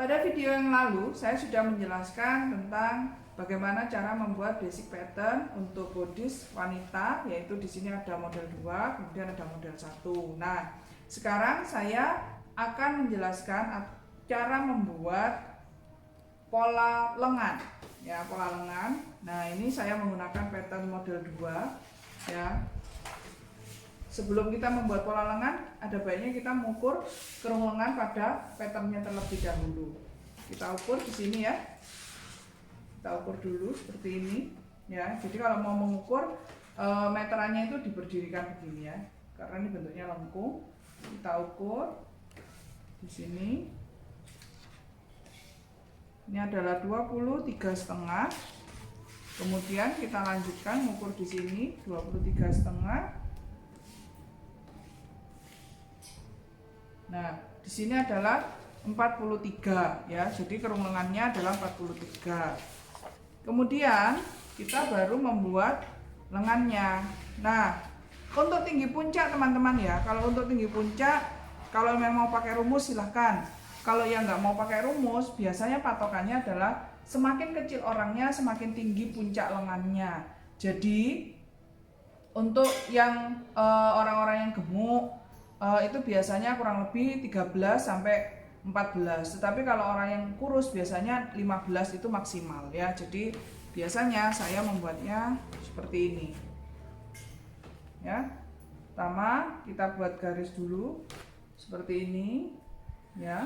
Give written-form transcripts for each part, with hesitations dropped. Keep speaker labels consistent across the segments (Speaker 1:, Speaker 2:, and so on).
Speaker 1: Pada video yang lalu, saya sudah menjelaskan tentang bagaimana cara membuat basic pattern untuk bodies wanita, yaitu di sini ada model 2, kemudian ada model 1. Nah, sekarang saya akan menjelaskan cara membuat pola lengan. Ya, pola lengan. Nah, ini saya menggunakan pattern model 2, ya. Sebelum kita membuat pola lengan, ada baiknya kita mengukur kerung lengan pada patternnya terlebih dahulu. Kita ukur di sini ya. Kita ukur dulu seperti ini ya. Jadi kalau mau mengukur meterannya itu diberdirikan begini ya. Karena ini bentuknya lengkung. Kita ukur di sini. Ini adalah 23,5. Kemudian kita lanjutkan mengukur di sini 23,5. Nah, di sini adalah 43 ya. Jadi kerung lengannya adalah 43. Kemudian kita baru membuat lengannya. Nah, untuk tinggi puncak teman-teman ya. Kalau untuk tinggi puncak, kalau memang mau pakai rumus silahkan. Kalau yang nggak mau pakai rumus, biasanya patokannya adalah semakin kecil orangnya, semakin tinggi puncak lengannya. Jadi untuk yang orang-orang yang gemuk itu biasanya kurang lebih 13 sampai 14. Tetapi kalau orang yang kurus biasanya 15 itu maksimal ya. Jadi biasanya saya membuatnya seperti ini. Ya. Pertama, kita buat garis dulu seperti ini ya.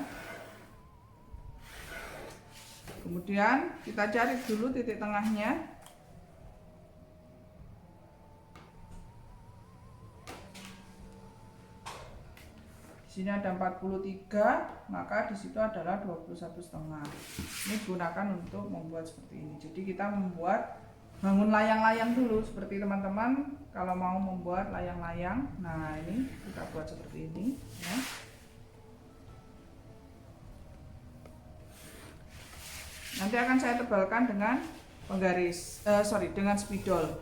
Speaker 1: Kemudian kita cari dulu titik tengahnya. Sini ada 43, maka di situ adalah 21,5. Ini gunakan untuk membuat seperti ini. Jadi kita membuat bangun layang-layang dulu seperti teman-teman kalau mau membuat layang-layang. Nah, ini kita buat seperti ini ya. Nanti akan saya tebalkan dengan dengan spidol.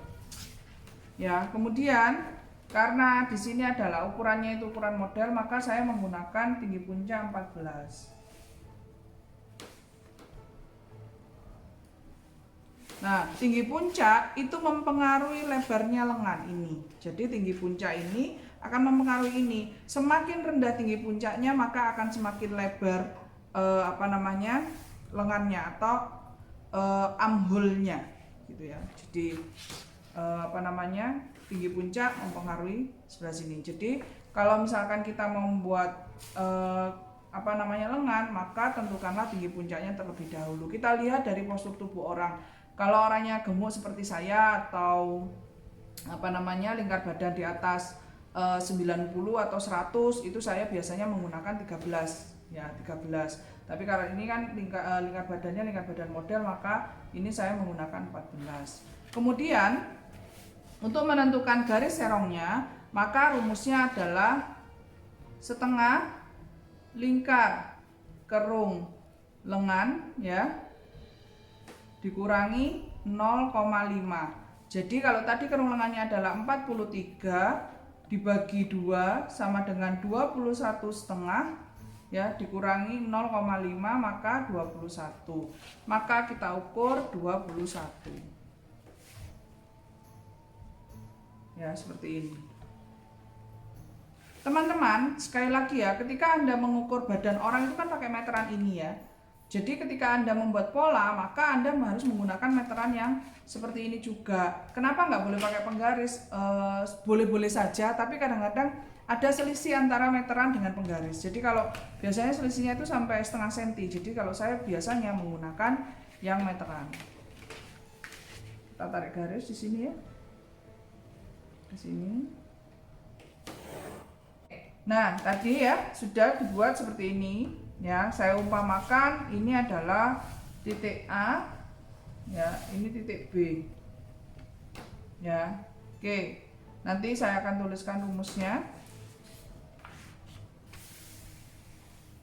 Speaker 1: Ya, kemudian karena di sini adalah ukurannya itu ukuran model, maka saya menggunakan tinggi puncak 14. Nah, tinggi puncak itu mempengaruhi lebarnya lengan ini. Jadi tinggi puncak ini akan mempengaruhi ini. Semakin rendah tinggi puncaknya, maka akan semakin lebar lengannya atau armhole-nya gitu ya. Jadi tinggi puncak mempengaruhi sebelah sini. Jadi kalau misalkan kita mau membuat lengan, maka tentukanlah tinggi puncaknya terlebih dahulu. Kita lihat dari postur tubuh orang. Kalau orangnya gemuk seperti saya atau lingkar badan di atas 90 atau 100, itu saya biasanya menggunakan 13 ya, 13. Tapi karena ini kan lingkar badan model, maka ini saya menggunakan 14. Kemudian untuk menentukan garis serongnya, maka rumusnya adalah setengah lingkar kerung lengan ya dikurangi 0,5. Jadi kalau tadi kerung lengannya adalah 43 dibagi 2 sama dengan 21,5 ya, dikurangi 0,5 maka 21. Maka kita ukur 21. Ya, seperti ini. Teman-teman, sekali lagi ya, ketika Anda mengukur badan orang itu kan pakai meteran ini ya. Jadi ketika Anda membuat pola, maka Anda harus menggunakan meteran yang seperti ini juga. Kenapa nggak boleh pakai penggaris? Boleh-boleh saja, tapi kadang-kadang ada selisih antara meteran dengan penggaris. Jadi kalau biasanya selisihnya itu sampai setengah senti. Jadi kalau saya biasanya menggunakan yang meteran. Kita tarik garis di sini ya. Ke sini. Nah, tadi ya sudah dibuat seperti ini ya. Saya umpamakan ini adalah titik A ya, ini titik B. Ya. Oke. Nanti saya akan tuliskan rumusnya.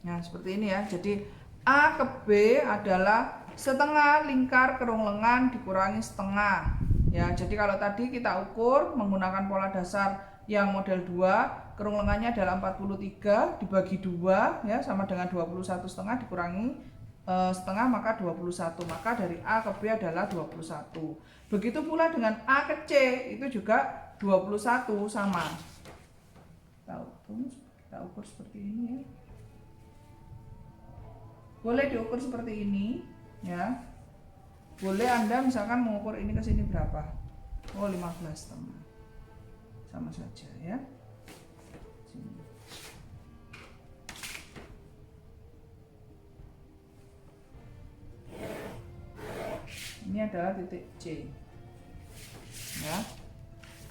Speaker 1: Nah, seperti ini ya. Jadi A ke B adalah setengah lingkar kerung lengan dikurangi setengah. Ya, jadi kalau tadi kita ukur menggunakan pola dasar yang model 2, kerung lengannya adalah 43 dibagi 2 ya sama dengan 21,5 dikurangi setengah maka 21, maka dari A ke B adalah 21. Begitu pula dengan A ke C itu juga 21 sama. Kita ukur seperti ini ya. Boleh diukur seperti ini ya. Boleh Anda misalkan mengukur ini ke sini berapa? Oh 15 teman. Sama saja ya. Sini. Ini adalah titik C. Ya.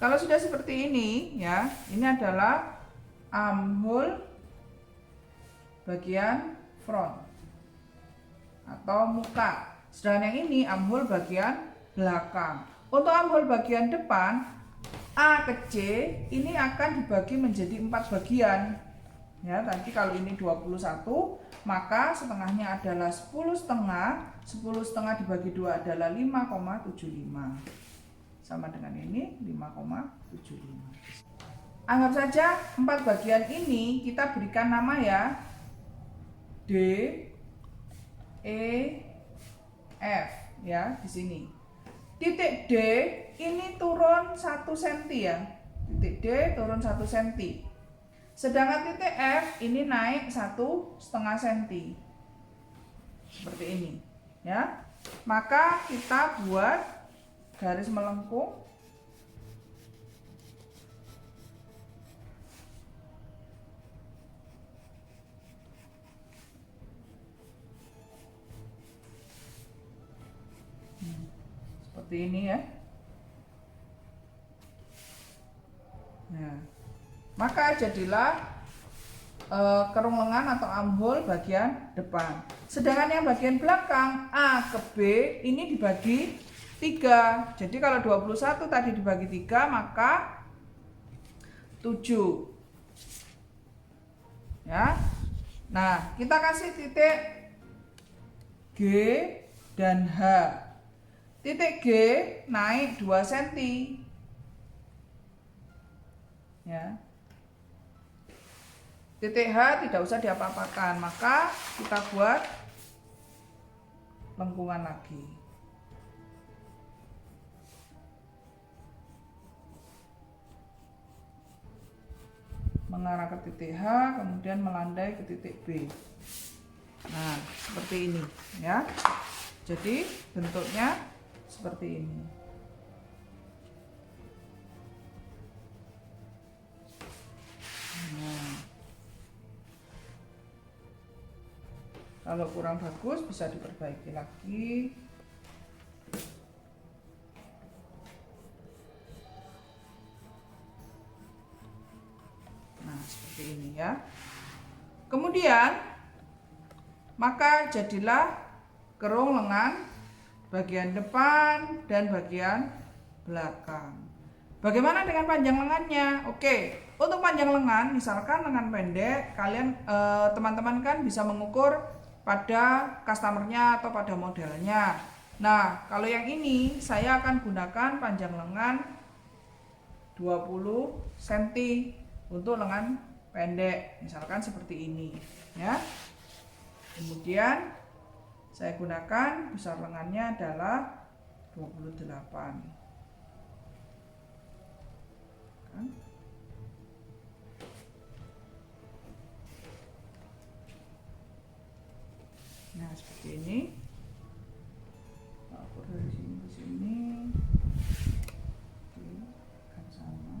Speaker 1: Kalau sudah seperti ini ya, ini adalah armhole bagian front atau muka. Sedangkan yang ini armhole bagian belakang. Untuk armhole bagian depan A ke C ini akan dibagi menjadi 4 bagian. Ya, nanti kalau ini 21, maka setengahnya adalah 10 setengah. 10 setengah dibagi 2 adalah 5,75. Sama dengan ini 5,75. Anggap saja 4 bagian ini kita berikan nama ya. D, E, F ya di sini. Titik D ini turun 1 cm ya. Titik D turun 1 cm. Sedangkan titik F ini naik 1,5 cm. Seperti ini ya. Maka kita buat garis melengkung. Seperti ini ya. Nah, maka jadilah kerung lengan atau armhole bagian depan. Sedangkan yang bagian belakang A ke B ini dibagi 3. Jadi kalau 21 tadi dibagi 3 maka 7. Ya. Nah, kita kasih titik G dan H. Titik G naik 2 cm. Ya. Titik H tidak usah diapa-apakan, maka kita buat lengkungan lagi. Mengarah ke titik H, kemudian melandai ke titik B. Nah, seperti ini ya. Jadi bentuknya seperti ini. Nah, kalau kurang bagus bisa diperbaiki lagi. Nah, seperti ini ya. Kemudian maka jadilah kerung lengan bagian depan dan bagian belakang. Bagaimana dengan panjang lengannya? Oke, untuk panjang lengan, misalkan lengan pendek, kalian teman-teman kan bisa mengukur pada customernya atau pada modelnya. Nah, kalau yang ini saya akan gunakan panjang lengan 20 cm untuk lengan pendek, misalkan seperti ini ya. Kemudian saya gunakan besar lengannya adalah 28 kan? Nah, seperti ini. Aku dari sini ke sini. Oke, akan sama.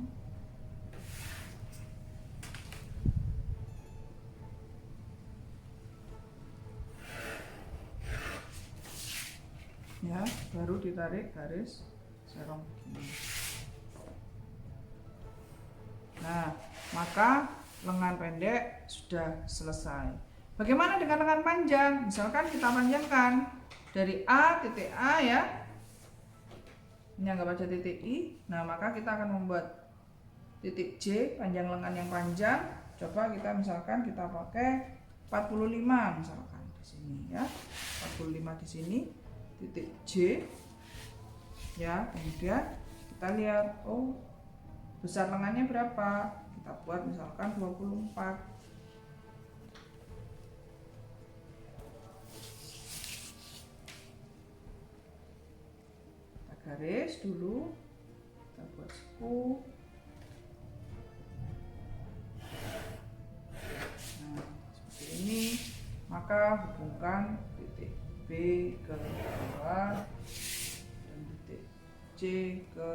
Speaker 1: Ya, baru ditarik garis serong begini. Nah, maka lengan pendek sudah selesai. Bagaimana dengan lengan panjang? Misalkan kita panjangkan dari A, titik A ya. Ini anggap aja titik I. Nah, maka kita akan membuat titik J, panjang lengan yang panjang. Coba kita misalkan kita pakai 45 misalkan di sini ya. 45 di sini, titik J. Ya, kemudian kita lihat, oh, besar lengannya berapa? Kita buat misalkan 24. garis dulu, kita buat siku. Nah, seperti ini. Maka hubungkan titik B ke bawah dan titik C ke.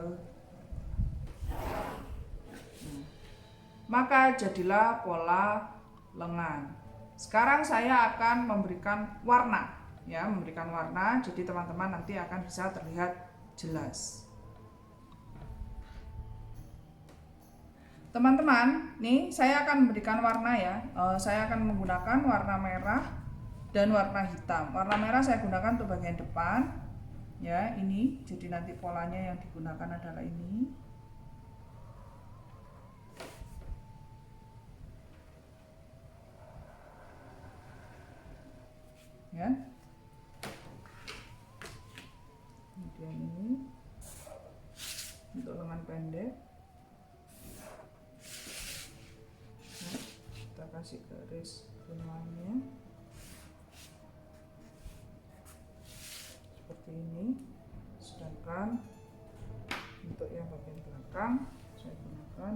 Speaker 1: Maka jadilah pola lengan. Sekarang saya akan memberikan warna, ya, memberikan warna. Jadi teman-teman nanti akan bisa terlihat jelas. Teman-teman, nih saya akan memberikan warna ya. Saya akan menggunakan warna merah dan warna hitam. Warna merah saya gunakan untuk bagian depan, ya ini. Jadi nanti polanya yang digunakan adalah ini. Ya. Kemudian ini untuk lengan pendek. Kita kasih garis lengannya seperti ini. Sedangkan untuk yang bagian belakang saya gunakan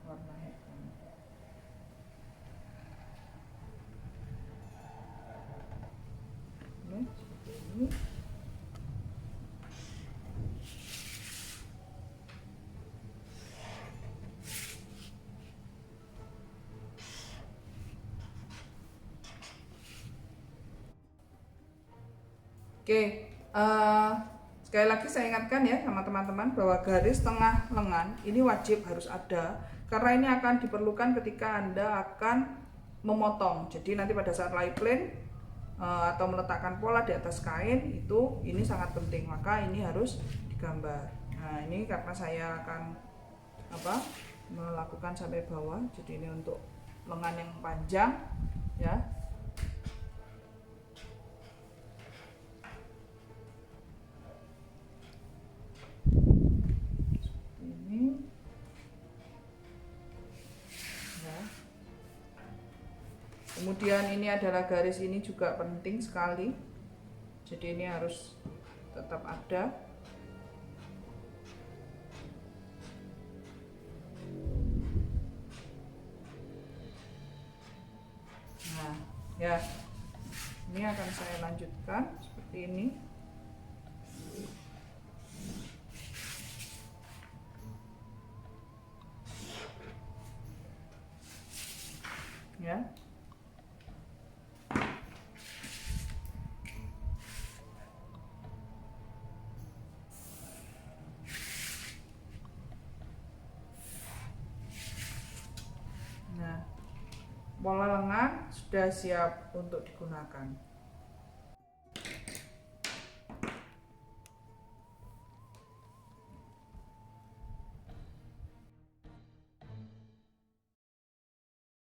Speaker 1: warna hitam. Oke, seperti ini. Oke, sekali lagi saya ingatkan ya sama teman-teman bahwa garis tengah lengan ini wajib harus ada, karena ini akan diperlukan ketika Anda akan memotong. Jadi nanti pada saat lie plane atau meletakkan pola di atas kain itu ini sangat penting, maka ini harus digambar. Nah ini karena saya akan melakukan sampai bawah, jadi ini untuk lengan yang panjang ya. Kemudian ini adalah garis, ini juga penting sekali. Jadi ini harus tetap ada. Nah, ya. Ini akan saya lanjutkan seperti ini. Ya. Pola lengan sudah siap untuk digunakan.